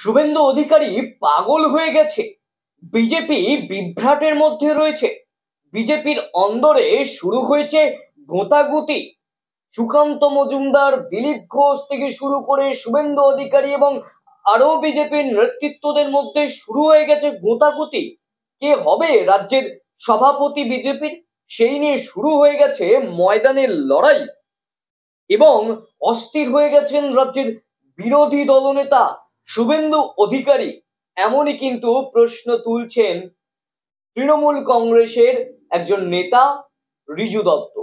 শুভেন্দু অধিকারী পাগল হয়ে গেছে। বিজেপি বিভ্রাটের মধ্যে রয়েছে। বিজেপির অন্দরে শুরু হয়েছে গোঁতাগুতি। সুকান্ত মজুমদার, দিলীপ ঘোষ থেকে শুরু করে শুভেন্দু অধিকারী এবং আরো বিজেপির নেতৃত্বদের মধ্যে শুরু হয়ে গেছে গোঁতাগুতি। কে হবে রাজ্যের সভাপতি বিজেপির, সেই নিয়ে শুরু হয়ে গেছে ময়দানের লড়াই। এবং অস্থির হয়ে গেছেন রাজ্যের বিরোধী দলনেতা শুভেন্দু অধিকারী। এমনই কিন্তু প্রশ্ন তুলছেন তৃণমূল কংগ্রেসের একজন নেতা রিজু দত্ত।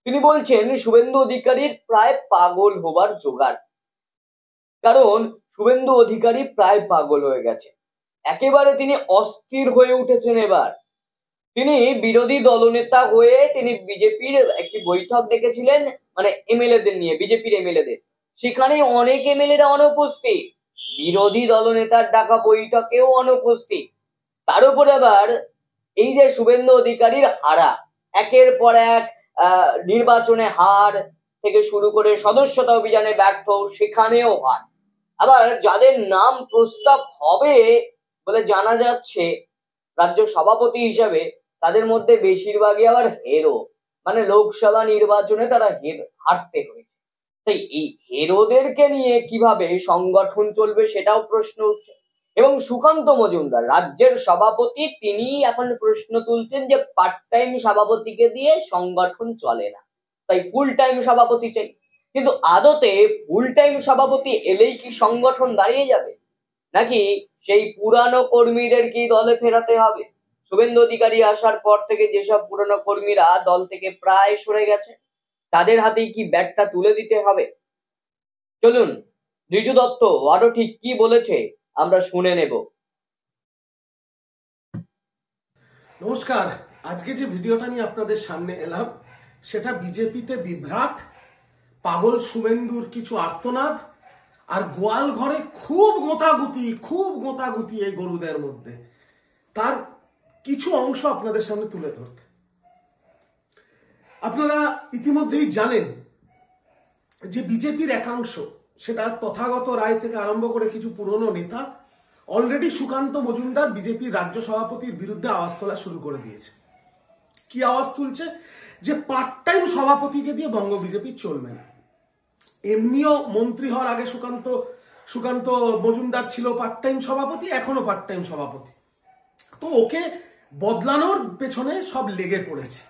তিনি বলছেন শুভেন্দু অধিকারীর প্রায় পাগল হবার জোগাড়। কারণ শুভেন্দু অধিকারী প্রায় পাগল হয়ে গেছে, একেবারে তিনি অস্থির হয়ে উঠেছেন। এবার তিনি বিরোধী দলনেতা হয়ে তিনি বিজেপির একটি বৈঠক ডেকেছিলেন, মানে এমএলএদের নিয়ে, বিজেপির এমএলএদের। সেখানে অনেক এমএলএরা অনুপস্থিত, বিরোধী দলনেতার ডাকা বৈঠকেও অনুপস্থিত। তার উপর আবার এই যে শুভেন্দু অধিকারীর হারা, একের পর এক নির্বাচনে হার থেকে শুরু করে সদস্যতা অভিযানে ব্যর্থ, সেখানেও হার। আবার যাদের নাম প্রস্তাব হবে বলে জানা যাচ্ছে রাজ্য সভাপতি হিসাবে, তাদের মধ্যে বেশিরভাগই আবার হেরো, মানে লোকসভা নির্বাচনে তারা হারতে হয়েছে। তাই এই হেরোদেরকে নিয়ে কিভাবে সংগঠন চলবে সেটাও প্রশ্ন উঠছে। এবং সুকান্ত মজুমদার রাজ্যের সভাপতি, তিনি এখন প্রশ্ন তুলছেন যে পার্ট টাইম সভাপতিকে দিয়ে সংগঠন চলে না, তাই ফুল টাইম সভাপতি চাই। কিন্তু আদতে ফুল টাইম সভাপতি এলেই কি সংগঠন দাঁড়িয়ে যাবে, নাকি সেই পুরানো কর্মীদের কি দলে ফেরাতে হবে? শুভেন্দু অধিকারী আসার পর থেকে যেসব পুরানো কর্মীরা দল থেকে প্রায় সরে গেছে, তাদের হাতেই কি ব্যাটটা তুলে দিতে হবে? চলুন রিজু দত্ত আরো ঠিক কি বলেছে আমরা শুনে নেব। নমস্কার। আজকে যে ভিডিওটা নিয়ে আপনাদের সামনে এলাম সেটা বিজেপিতে বিভ্রাট, পাগল শুভেন্দুর কিছু আর্তনাদ, আর গোয়াল ঘরে খুব গোঁতাগুতি এই গরুদের মধ্যে, তার কিছু অংশ আপনাদের সামনে তুলে ধরতে। আপনারা ইতিমধ্যেই জানেন যে বিজেপির একাংশ, সেটা তথাগত রায় থেকে আরম্ভ করে কিছু পুরনো নেতা, অলরেডি সুকান্ত মজুমদার বিজেপির রাজ্য সভাপতির বিরুদ্ধে আওয়াজ তোলা শুরু করে দিয়েছে। কি আওয়াজ তুলছে? যে পার্ট টাইম সভাপতিকে দিয়ে বঙ্গ বিজেপি চলবে না। এমনিও মন্ত্রী হওয়ার আগে সুকান্ত মজুমদার ছিল পার্ট টাইম সভাপতি, এখনো পার্ট টাইম সভাপতি। তো ওকে বদলানোর পেছনে সব লেগে পড়েছে।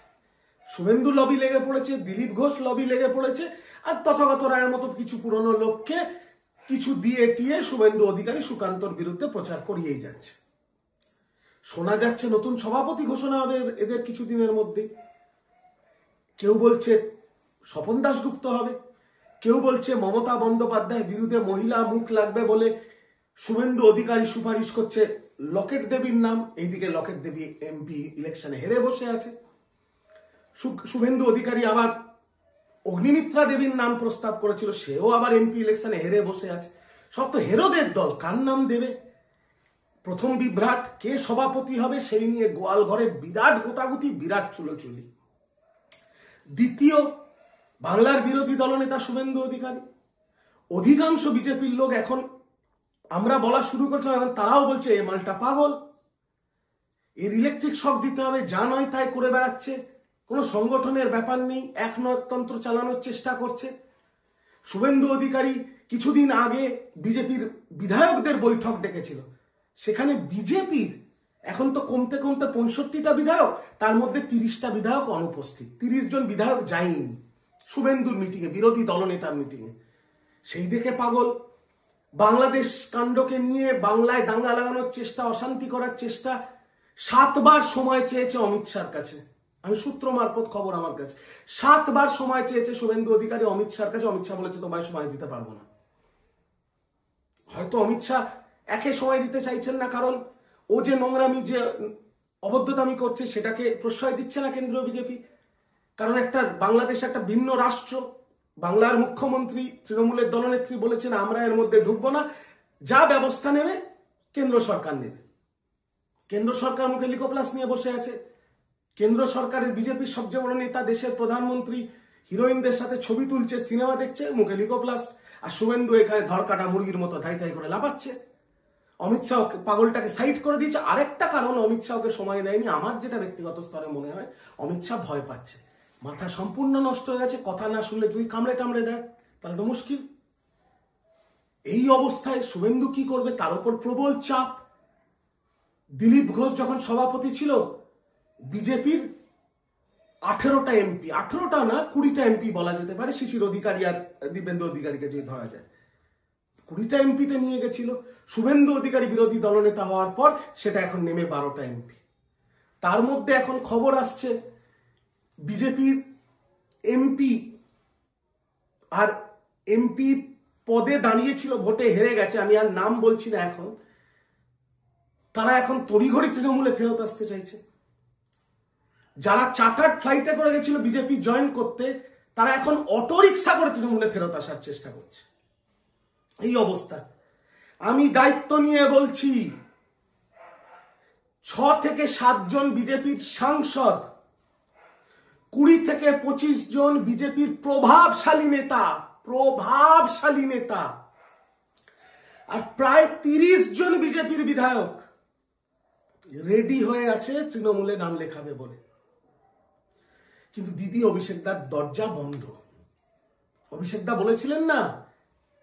শুভেন্দু লবি লেগে পড়েছে, দিলীপ ঘোষ লবি লেগে পড়েছে, আর তথাগত রায়ের মতো কিছু পুরনো লোককে কিছু দিয়ে টিয়ে শুভেন্দু অধিকারী সুকান্তর বিরুদ্ধে প্রচার করিয়েই যাচ্ছে। শোনা যাচ্ছে নতুন সভাপতি ঘোষণা হবে এদের কিছুদিনের মধ্যে। কেউ বলছে স্বপন দাশগুপ্ত হবে, কেউ বলছে মমতা বন্দ্যোপাধ্যায়ের বিরুদ্ধে মহিলা মুখ লাগবে বলে শুভেন্দু অধিকারী সুপারিশ করছে লকেট দেবীর নাম। এইদিকে লকেট দেবী এমপি ইলেকশনে হেরে বসে আছে। শুভেন্দু অধিকারী আবার অগ্নিমিত্রা দেবীর নাম প্রস্তাব করেছিল, সেও আবার এমপি ইলেকশনে হেরে বসে আছে। সব তো হেরোদের দল, কার নাম দেবে? প্রথম বিভ্রাট, কে সভাপতি হবে সেই নিয়ে গোয়াল ঘরে বিরাট গোতাগুতি, বিরাট চুলোচুলি। দ্বিতীয়, বাংলার বিরোধী দলনেতা শুভেন্দু অধিকারী। অধিকাংশ বিজেপির লোক এখন, আমরা বলা শুরু করছিলাম, এখন তারাও বলছে এ মালটা পাগল, এর ইলেকট্রিক শক দিতে হবে, যা নয় তাই করে বেড়াচ্ছে, কোনো সংগঠনের ব্যাপার নেই, একনায়কতন্ত্র চালানোর চেষ্টা করছে। শুভেন্দু অধিকারী কিছুদিন আগে বিজেপির বিধায়কদের বৈঠক ডেকেছিল, সেখানে বিজেপির এখন তো কমতে কমতে 65টা বিধায়ক, তার মধ্যে 30টা বিধায়ক অনুপস্থিত। 30 জন বিধায়ক যায়নি শুভেন্দুর মিটিংয়ে, বিরোধী দলনেতার মিটিংয়ে। সেই দেখে পাগল। বাংলাদেশ কাণ্ডকে নিয়ে বাংলায় দাঙ্গা লাগানোর চেষ্টা, অশান্তি করার চেষ্টা, 7 বার সময় চেয়েছে অমিত শাহর কাছে। আমি সূত্র মারফত খবর আমার কাছে, 7 বার সময় চেয়েছে শুভেন্দু অধিকারী অমিত শাহর কাছে। অমিত শাহ বলেছে তোমায় সময় দিতে পারবো না। হয়তো অমিত শাহ একে সময় দিতে চাইছেন না, কারণ ও যে নোংরামি, যে অবৈধতামি করছে সেটাকে প্রশ্রয় দিচ্ছে না কেন্দ্রীয় বিজেপি। কারণ বাংলাদেশ একটা ভিন্ন রাষ্ট্র। বাংলার মুখ্যমন্ত্রী তৃণমূলের দলনেত্রী বলেছেন আমরা এর মধ্যে ঢুকবো না, যা ব্যবস্থা নেবে কেন্দ্র সরকার নেবে। কেন্দ্র সরকার মুখে লিকোপ্লাস নিয়ে বসে আছে। কেন্দ্র সরকারের বিজেপির সবচেয়ে বড় নেতা, দেশের প্রধানমন্ত্রী, হিরোইনদের সাথে ছবি তুলছে, সিনেমা দেখছে, মুখে লিকোপ্লাস। আর শুভেন্দু এখানে ধরকাটা মুরগির মতো ধাই ধাই করে লাফাচ্ছে। অমিত শাহ পাগলটাকে সাইড করে দিয়েছে। আরেকটা কারণ অমিত শাহকে সময় দেয়নি, আমার যেটা ব্যক্তিগত স্তরে মনে হয়, অমিত শাহ ভয় পাচ্ছে, মাথা সম্পূর্ণ নষ্ট হয়ে গেছে, কথা না শুনলে যদি কামড়ে টামড়ে দেয় তাহলে তো মুশকিল। এই অবস্থায় শুভেন্দু কি করবে, তার উপর প্রবল চাপ। দিলীপ ঘোষ যখন সভাপতি ছিল, বিজেপির 18টা এমপি, 18টা না 20টা এমপি বলা যেতে পারে, শিশির অধিকারী আর দীপেন্দু অধিকারীকে যদি ধরা যায়, 20টা এমপিতে নিয়ে গেছিল। শুভেন্দু অধিকারী বিরোধী দলনেতা হওয়ার পর সেটা এখন নেমে 12টা এমপি। তার মধ্যে এখন খবর আসছে বিজেপির এমপি আর এমপি পদে দাঁড়িয়েছিল, ভোটে হেরে গেছে, আমি আর নাম বলছি না এখন, তারা এখন তড়িঘড়ি তৃণমূলে ফেরত আসতে চাইছে। যারা চার্টার্ড ফ্লাইটে করে গেছিল বিজেপি জয়েন করতে, তারা এখন অটো রিক্সা করে তৃণমূলে ফেরত আসার চেষ্টা করছে। এই অবস্থা। আমি দায়িত্ব নিয়ে বলছি, 6 থেকে 7 জন বিজেপির সাংসদ, 20 থেকে 25 জন বিজেপির প্রভাবশালী নেতা আর প্রায় 30 জন বিজেপির বিধায়ক রেডি হয়ে আছে তৃণমূলে নাম লেখাবে বলে। কিন্তু দিদি অভিষেক দার দরজা বন্ধ। অভিষেক দা বলেছিলেন না,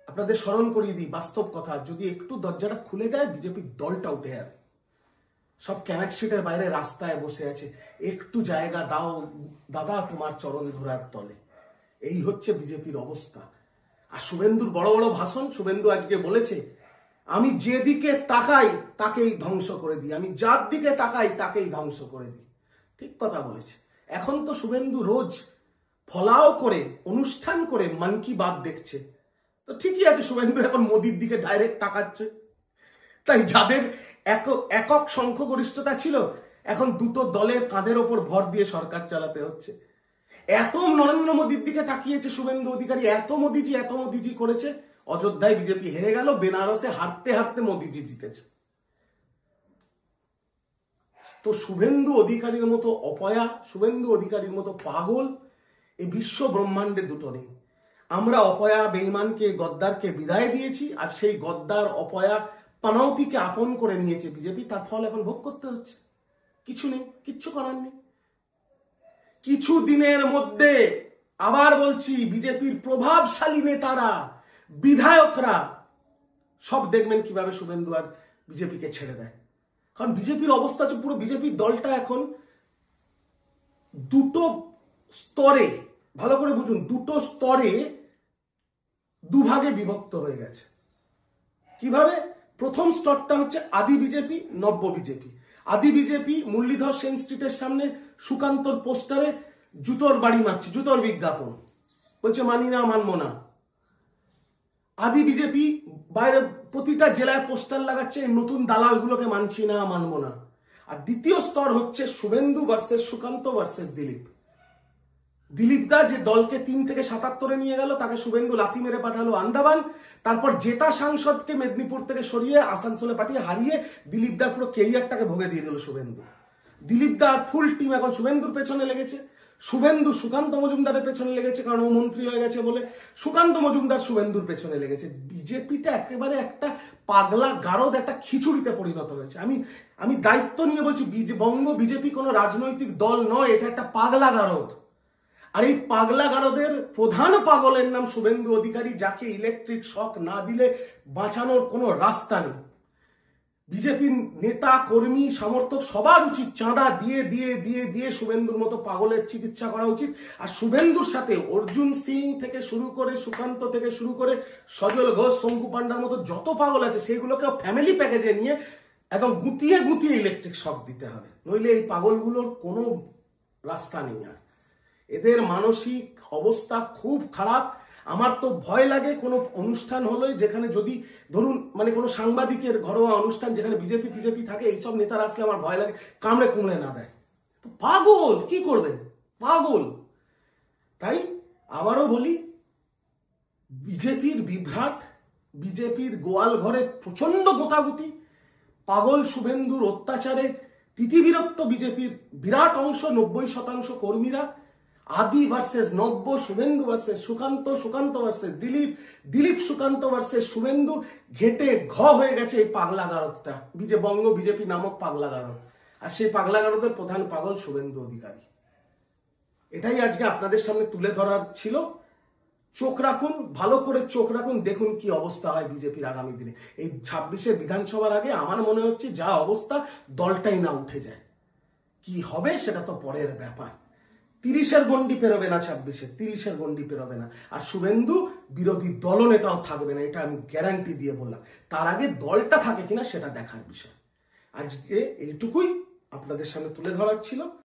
আপনাদের স্মরণ করিয়ে দিই বাস্তব কথা, যদি একটু দরজাটা খুলে দেয় বিজেপির দলটা উঠে যাবে। সব ক্যামাকশিটের বাইরে রাস্তায় বসে আছে, একটু জায়গা দাও দাদা তোমার চরণ ধরার তলে। এই হচ্ছে বিজেপির অবস্থা। আর শুভেন্দুর বড় বড় ভাষণ, শুভেন্দু আজকে বলেছে আমি যেদিকে তাকাই তাকেই ধ্বংস করে দিই, আমি যার দিকে তাকাই তাকেই ধ্বংস করে দিই। ঠিক কথা বলেছে। এখন তো শুভেন্দু রোজ ফলাও করে অনুষ্ঠান করে মন কি বাত দেখছে, তো ঠিকই আছে, শুভেন্দু এখন মোদির দিকে ডাইরেক্ট তাকাচ্ছে। তাই যাদের একক সংখ্যাগরিষ্ঠতা ছিল, এখন দুটো দলের কাঁধের ওপর ভর দিয়ে সরকার চালাতে হচ্ছে। এত নরেন্দ্র মোদীর দিকে তাকিয়েছে শুভেন্দু অধিকারী, এত মোদিজি করেছে, অযোধ্যায় বিজেপি হেরে গেল, বেনারসে হারতে হারতে মোদিজি জিতেছে। তো শুভেন্দু অধিকারীর মতো অপয়া, শুভেন্দু অধিকারীর মতো পাগল এই বিশ্ব ব্রহ্মাণ্ডে দুটো নেই। আমরা অপয়া বেঈমানকে গদ্দারকে বিদায় দিয়েছি, আর সেই গদ্দার অপয়া পানাউতিকে আপন করে নিয়েছে বিজেপি, তার ফল এখন ভোগ করতে হচ্ছে। কিছু নেই, কিচ্ছু করার নেই। কিছু দিনের মধ্যে আবার বলছি, বিজেপির প্রভাবশালী নেতারা, বিধায়করা সব দেখবেন কিভাবে শুভেন্দু আর বিজেপিকে ছেড়ে দেয়। কারণ বিজেপির অবস্থা হচ্ছে, পুরো বিজেপির দলটা এখন দুটো স্তরে, ভালো করে বুঝুন, দুটো স্তরে দুভাগে বিভক্ত হয়ে গেছে। কিভাবে? প্রথম স্তরটা হচ্ছে আদি বিজেপি, নব্য বিজেপি। আদি বিজেপি মুরলীধর সেন স্ট্রিটের সামনে সুকান্তর পোস্টারে জুতোর বাড়ি মারছে, জুতোর বিজ্ঞাপন, বলছে মানি না, মানবো না। আদি বিজেপি বাইরে প্রতিটা জেলায় পোস্টার লাগাচ্ছে, নতুন দালালগুলোকে মানছি না, মানবো না। আর দ্বিতীয় স্তর হচ্ছে শুভেন্দু ভার্সেস সুকান্ত ভার্সেস দিলীপ। দিলীপ দা যে দলকে 3 থেকে 77-এ নিয়ে গেল, তাকে শুভেন্দু লাথি মেরে পাঠালো আন্দামান। তারপর জেতা সাংসদকে মেদিনীপুর থেকে সরিয়ে আসানসোলে পাঠিয়ে হারিয়ে দিলীপ দার পুরো কেরিয়ারটাকে ভোগে দিয়ে দিল শুভেন্দু। দিলীপ দার ফুল টিম এখন শুভেন্দুর পেছনে লেগেছে। শুভেন্দু সুকান্ত মজুমদারের পেছনে লেগেছে, কারণ ও মন্ত্রী হয়ে গেছে বলে। সুকান্ত মজুমদার শুভেন্দুর পেছনে লেগেছে। বিজেপিটা একেবারে একটা পাগলা গারদ, একটা খিচুড়িতে পরিণত হয়েছে। আমি দায়িত্ব নিয়ে বলছি, বঙ্গ বিজেপি কোনো রাজনৈতিক দল নয়, এটা একটা পাগলা গারদ। আর এই পাগলা গারদের প্রধান পাগলের নাম শুভেন্দু অধিকারী, যাকে ইলেকট্রিক শক না দিলে বাঁচানোর কোনো রাস্তা নেই। বিজেপির নেতা কর্মী সমর্থক সবার উচিত চাঁদা দিয়ে দিয়ে দিয়ে দিয়ে শুভেন্দুর মতো পাগলের চিকিৎসা করা উচিত। আর শুভেন্দুর সাথে অর্জুন সিং থেকে শুরু করে, সুকান্ত থেকে শুরু করে, সজল ঘোষ, শঙ্কু পান্ডার মতো যত পাগল আছে সেগুলোকে ফ্যামিলি প্যাকেজে নিয়ে একদম গুটিয়ে গুটিয়ে ইলেকট্রিক শক দিতে হবে, নইলে এই পাগলগুলোর কোনো রাস্তা নেই। আর এদের মানসিক অবস্থা খুব খারাপ। আমার তো ভয় লাগে কোনো অনুষ্ঠান হলে, যেখানে যদি ধরুন মানে কোনো সাংবাদিকের ঘরোয়া অনুষ্ঠান যেখানে বিজেপি থাকে, এইসব নেতারা আসলে আমার ভয় লাগে কামড়ে কুমড়ে না দেয়। পাগল, কি করবেন, পাগল। তাই আবারও বলি, বিজেপির বিভ্রাট, বিজেপির গোয়াল ঘরে প্রচন্ড গোতাগুতি, পাগল শুভেন্দুর অত্যাচারে তিতিবিরক্ত বিজেপির বিরাট অংশ, 90% কর্মীরা। আদি ভার্সেস নব্য, Suvendu versus Sukanta, Sukanta versus Dilip, Dilip Sukanta versus Suvendu, ঘেটে ঘ হয়ে গেছে এই পাগলা গারদটা, বঙ্গ বিজেপি নামক পাগলা গারদ। আর সেই পাগলা গারদের প্রধান পাগল শুভেন্দু অধিকারী। এটাই আজকে আপনাদের সামনে তুলে ধরার ছিল। চোখ রাখুন, ভালো করে চোখ রাখুন, দেখুন কি অবস্থা হয় বিজেপির আগামী দিনে। এই 26-এর বিধানসভার আগে আমার মনে হচ্ছে যা অবস্থা, দলটাই না উঠে যায়। কি হবে সেটা তো পরের ব্যাপার। 30-এর গন্ডি পেরোবে না 26-এ, 30-এর গন্ডি পেরোবে না। আর শুভেন্দু বিরোধী দলনেতাও থাকবে না, এটা আমি গ্যারান্টি দিয়ে বললাম। তার আগে দলটা থাকে কিনা সেটা দেখার বিষয়। আজকে এইটুকুই আপনাদের সামনে তুলে ধরার ছিল।